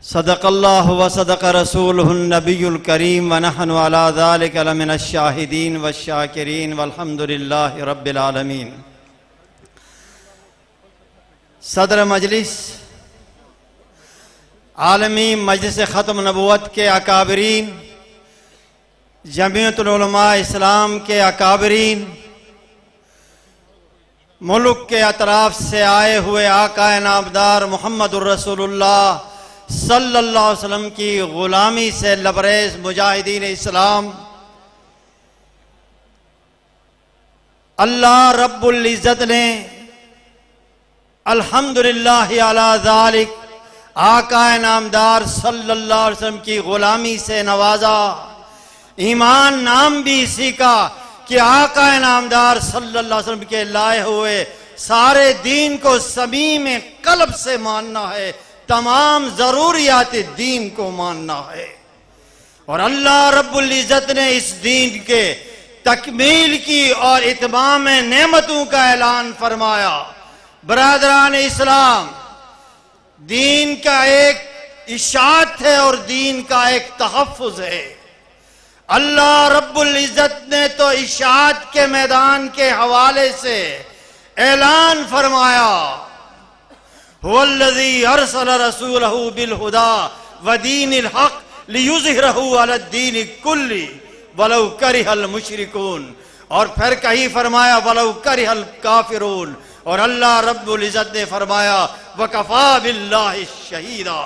صدق اللہ و صدق رسولہ النبی الکریم ونحن علی ذلک لمن الشاہدین والشاکرین والحمد للہ رب العالمین۔ صدر مجلس، عالمی مجلس ختم نبوت کے اکابرین، جمعیت العلماء اسلام کے اکابرین، ملک کے اطراف سے آئے ہوئے آقا نامدار محمد الرسول اللہ صلی اللہ علیہ وسلم کی غلامی سے لبریز مجاہدین اسلام، اللہ رب العزت نے الحمدللہ علی ذالک آقا نامدار صلی اللہ علیہ وسلم کی غلامی سے نوازا۔ ایمان نام بھی اسی کا کہ آقا نامدار صلی اللہ علیہ وسلم کے لائے ہوئے سارے دین کو صمیم قلب سے ماننا ہے، تمام ضروریات دین کو ماننا ہے، اور اللہ رب العزت نے اس دین کے تکمیل کی اور اتمام نعمتوں کا اعلان فرمایا۔ برادران اسلام، دین کا ایک اشاعت ہے اور دین کا ایک تحفظ ہے۔ اللہ رب العزت نے تو اشاعت کے میدان کے حوالے سے اعلان فرمایا، هو الذی ارسل رسولہ بالہدی ودین الحق لیظہرہ علی الدین کلہ ولو کرہ المشرکون، اور پھر کہیں فرمایا ولو کرہ الکافرون، اور اللہ رب العزت نے فرمایا وکفی باللہ شہیدا۔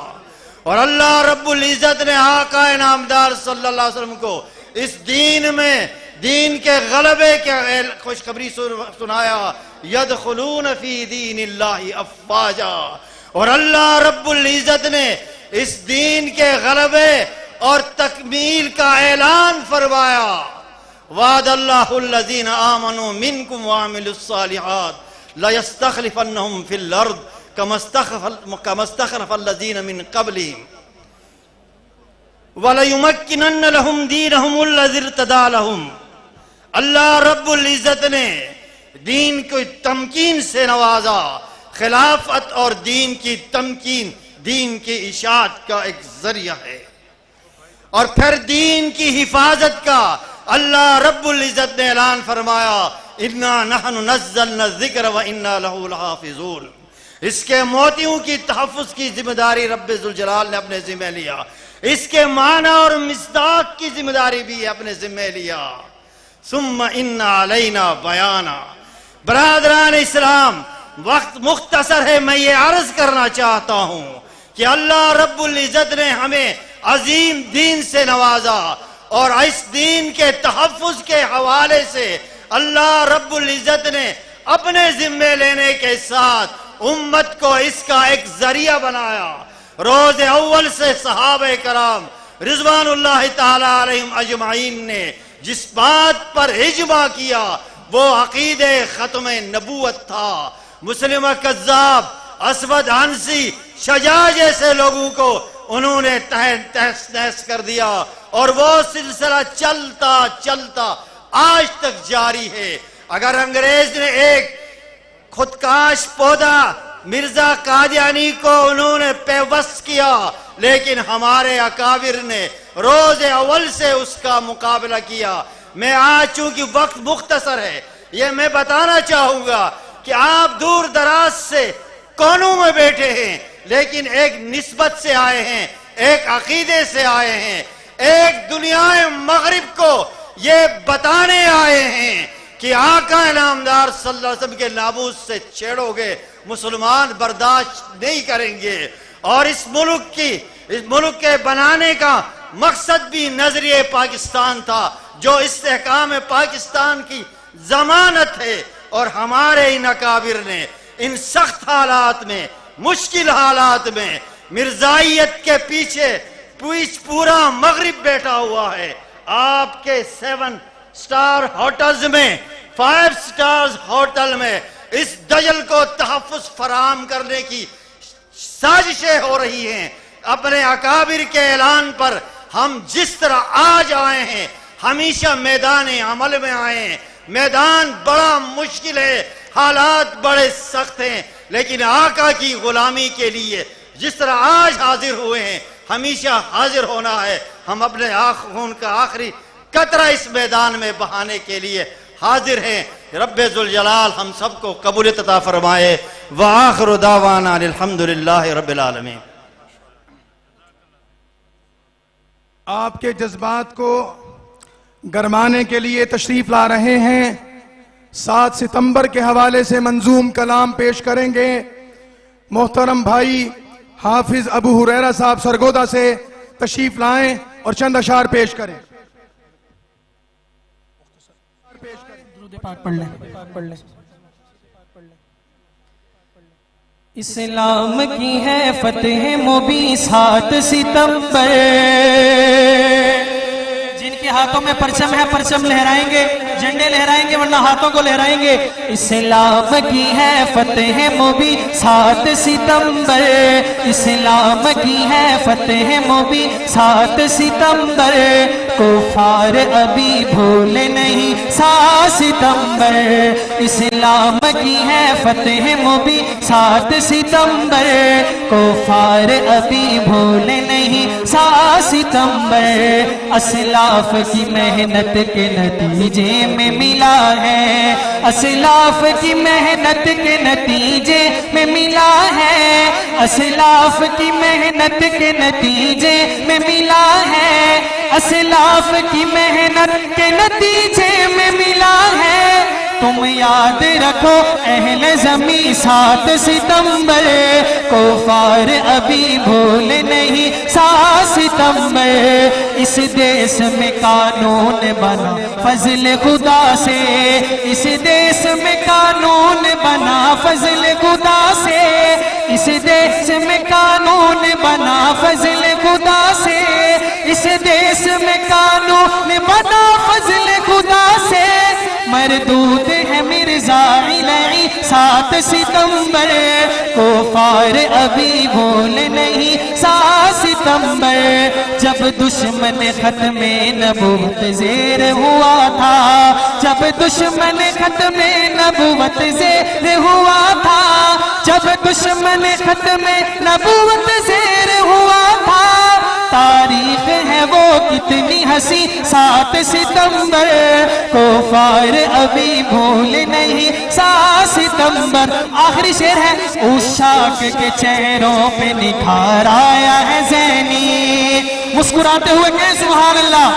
اور اللہ رب العزت نے آقا نامدار صلی اللہ علیہ وسلم کو اس دین میں دین کے غلبے کے خوشخبری سنایا، یدخلون فی دین اللہ افواجا، اور اللہ رب العزت نے اس دین کے غلبے اور تکمیل کا اعلان فرمایا۔ وعد اللہ الذین آمنوا منکم وعملوا الصالحات لَيَسْتَخْلِفَنَّهُمْ فِي الْأَرْضِ كَمَا اسْتَخْلَفَ الَّذِينَ مِنْ قَبْلِهِمْ وَلَيُمَكِّنَنَّ لَهُمْ دِينَهُمُ الَّذِي ارْتَضَىٰ لَهُمْ۔ اللہ رب العزت نے دین کو تمکین سے نوازا۔ خلافت اور دین کی تمکین دین کی اشاعت کا ایک ذریعہ ہے، اور پھر دین کی حفاظت کا اللہ رب العزت نے اعلان فرمایا، اِنَّا نَحْنُ نَزَّلْنَا الذِّكْرَ وَإِنَّا لَهُ لَحَافِظُونَ۔ اس کے موتیوں کی تحفظ کی ذمہ داری رب ذوالجلال نے اپنے ذمہ لیا، اس کے معنی اور مصداق کی ذمہ داری بھی اپنے ذمہ لیا۔ ثم ان علینا بیانا۔ برادران اسلام، وقت مختصر ہے، میں یہ عرض کرنا چاہتا ہوں کہ اللہ رب العزت نے ہمیں عظیم دین سے نوازا، اور اس دین کے تحفظ کے حوالے سے اللہ رب العزت نے اپنے ذمے لینے کے ساتھ امت کو اس کا ایک ذریعہ بنایا۔ روز اول سے صحابہ کرام رضوان اللہ تعالی علیہم اجمعین نے جس بات پر اجماع کیا وہ عقید ختم نبوت تھا۔ مسلمہ کذاب، اسود عنسی، شجاع جیسے لوگوں کو انہوں نے تہس نہس کر دیا، اور وہ سلسلہ چلتا چلتا آج تک جاری ہے۔ اگر انگریز نے ایک خودکاش پودا مرزا قادیانی کو انہوں نے پیوست کیا، لیکن ہمارے اکابر نے روز اول سے اس کا مقابلہ کیا۔ میں آج چونکہ وقت مختصر ہے، یہ میں بتانا چاہوں گا کہ آپ دور دراز سے کونوں میں بیٹھے ہیں، لیکن ایک نسبت سے آئے ہیں، ایک عقیدے سے آئے ہیں، ایک دنیا مغرب کو یہ بتانے آئے ہیں کہ آقا نامدار صلی اللہ علیہ وسلم کے ناموس سے چھیڑو گے، مسلمان برداشت نہیں کریں گے۔ اور اس ملک کے بنانے کا مقصد بھی نظریہ پاکستان تھا، جو استحکام پاکستان کی ضمانت ہے، اور ہمارے ان اکابر نے ان سخت حالات میں، مشکل حالات میں، مرزائیت کے پیچھے پورا مغرب بیٹھا ہوا ہے۔ آپ کے 7 سٹار ہوٹلز میں، 5 سٹارز ہوٹل میں اس دجل کو تحفظ فراہم کرنے کی سازشیں ہو رہی ہیں۔ اپنے اکابر کے اعلان پر ہم جس طرح آج آئے ہیں، ہمیشہ میدان عمل میں آئے ہیں۔ میدان بڑا مشکل ہے، حالات بڑے سخت ہیں، لیکن آقا کی غلامی کے لیے جس طرح آج حاضر ہوئے ہیں ہمیشہ حاضر ہونا ہے. ہم اپنے خون کا آخری قطرہ اس میدان میں بہانے کے لیے حاضر ہیں. رب ذوالجلال ہم سب کو قبولیت عطا فرمائے. وآخر دعوانا الحمدللہ رب العالمین. آپ کے جذبات کو گرمانے کے لیے تشریف لا رہے ہیں. 7 ستمبر کے حوالے سے منظوم کلام پیش کریں گے محترم بھائی حافظ ابو ہریرہ صاحب سرگودا سے. تشریف لائیں اور چند اشعار پیش کریں. اسلام کی ہے فتح مبین 7 ستمبر. جن کے ہاتھوں میں پرچم ہے پرچم لہرائیں گے, جھنڈے لہرائیں گے ورنہ ہاتھوں کو لہرائیں گے. اسلام کی ہے فتح مبین 7 ستمبر. اسلام کی ہے فتح مبین 7 ستمبر. کفار ابھی بھول نہیں 7 ستمبر. اسلام کی ہے فتح مبین 7 ستمبر. کفار ابھی بھول نہیں 7 ستمبر. اسلاف کی محنت کے نتیجے میں ملا ہے. اسلاف کی محنت کے نتیجے میں ملا ہے. اسلاف کی محنت کے نتیجے میں ملا ہے. اسلاف کی محنت کے نتیجے میں ملا ہے. تم یاد رکھو اہل زمیں 7 ستمبر. کفار ابھی بھول نہیں 7 ستمبر. اس دیس میں قانون بنا فضل خدا سے. اس دیس میں قانون بنا فضل خدا سے. اس دیس میں قانون بنا فضل خدا سے. اس دیس میں قانون بنا فضل خدا سے. مردود ہے مرزا علی 7 ستمبر. کفار ابھی بھول نہیں 7 ستمبر. جب دشمن ختم نبوت زیر ہوا تھا. جب دشمن ختم نبوت زیر ہوا تھا. جب دشمن ختم نبوت زیر ہوا تھا. تاریخ ہے وہ کتنی ہنسی 7 ستمبر. کفار ابھی بھول نہیں 7 ستمبر. آخری شعر ہے. عشاق کے چہروں پہ نکھار آیا ہے زینی. مسکراتے ہوئے کہیں سبحان اللہ.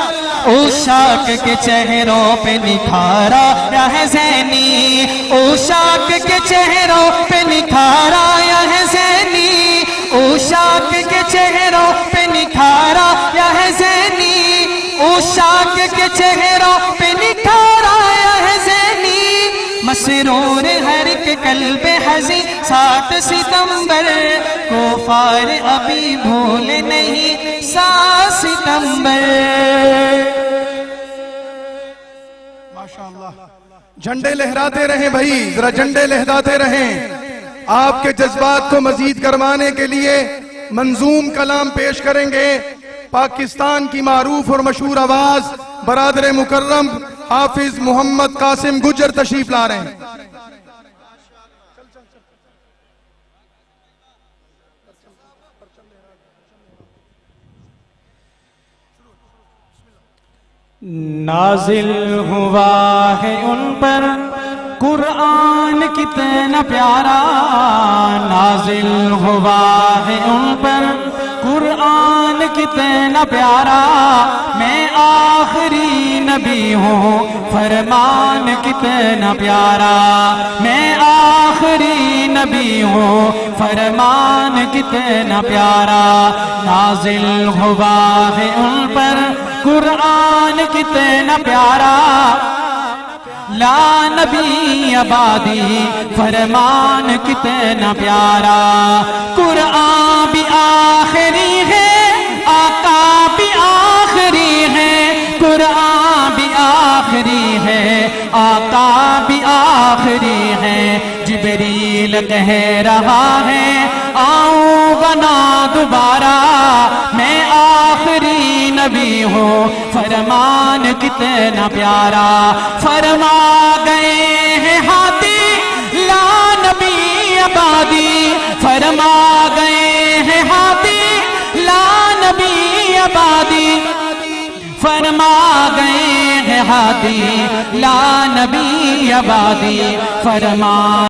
عشاق کے چہروں پہ نکھار آیا ہے زینی. عشاق کے چہروں پہ نکھار آیا ہے زینی. عشاق کے چہروں پہ نکھار آیا ہے زینی. عشاق کے چہروں پہ نکھار آیا ہے زینی. مسرور ہر ایک قلب حزین 7 ستمبر. کفار ابھی بھول نہیں 7 ستمبر. ماشاءاللہ. جھنڈے لہراتے رہیں بھائی, ذرا جھنڈے لہراتے رہیں. آپ کے جذبات کو مزید گرمانے کے لیے منظوم کلام پیش کریں گے پاکستان کی معروف اور مشہور آواز برادر مکرم حافظ محمد قاسم گجر تشریف لا رہے ہیں. نازل ہوا ہے ان پر قرآن کتنا پیارا. نازل ہوا ہے ان پر قرآن کتنا پیارا. میں آخری نبی ہوں فرمان کتنا پیارا. میں آخری نبی ہوں فرمان کتنا پیارا. نازل ہوا ہے ان پر قرآن کتنا پیارا. لا نبی آبادی فرمان کتنا پیارا. قرآن بھی آخری ہے, آقا بھی آخری ہے. قرآن بھی آخری ہے, آقا بھی آخری ہے. جبریل کہہ رہا ہے آؤں بنا دوبارہ. میں آخری نبی ہوں فرمان کتنا پیارا. فرما گئے ہیں ہاتھی لا نبی آبادی. فرما گئے ہیں فرما گئے ہیں ہادی لا نبی آبادی فرما